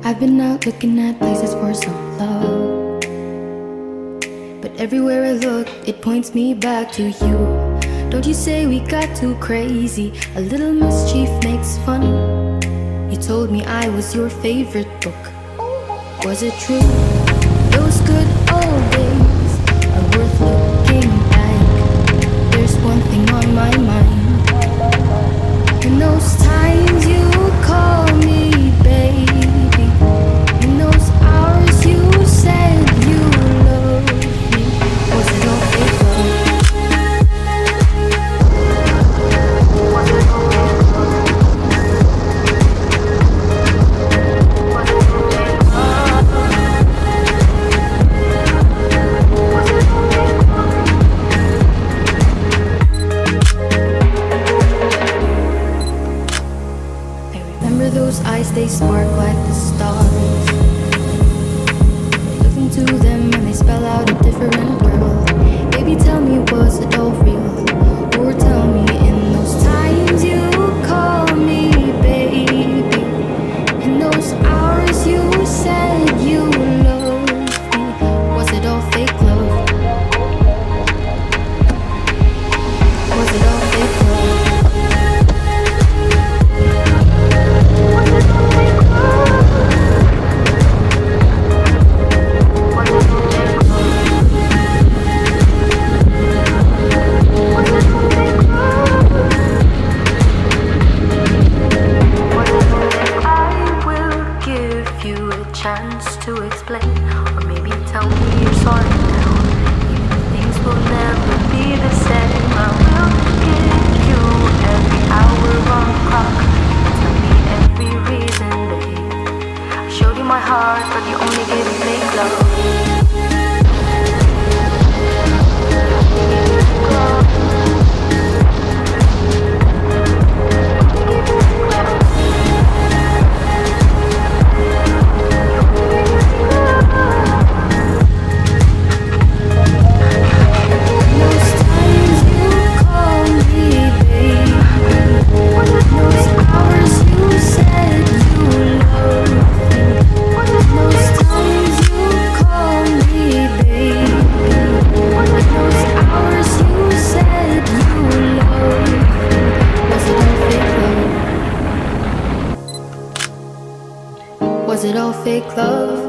I've been out looking at places for some love, but everywhere I look, it points me back to you. Don't you say we got too crazy? A little mischief makes fun. You told me I was your favorite book. Was it true? Those good old days are worth looking back. There's one thing on my mind. In those times you call me baby, in those hours you said you loved me. Was it all fake love? Was it all fake love? Was it all fake love? Was it all fake love? I remember those eyes, they spark like the stars. Look into them and they spell out a different world. Baby, tell me, was it all real? Or tell me, in those times you call me baby, in those hours you said you loved me, was it all fake love? Was it all fake love? Was it all fake love? Was it all fake love? Was it all fake love? Was it all fake? I will give you a chance to explain, or maybe tell me you're sorry now. Even if things will never be the same, I will give you every hour on the clock. Tell me every reason, babe. I showed you my heart, but you only gave me fake love. Those times you call me baby, those hours you said you loved me, those times you call me baby, those hours you said you loved me. Was it all fake love? Was it all fake love?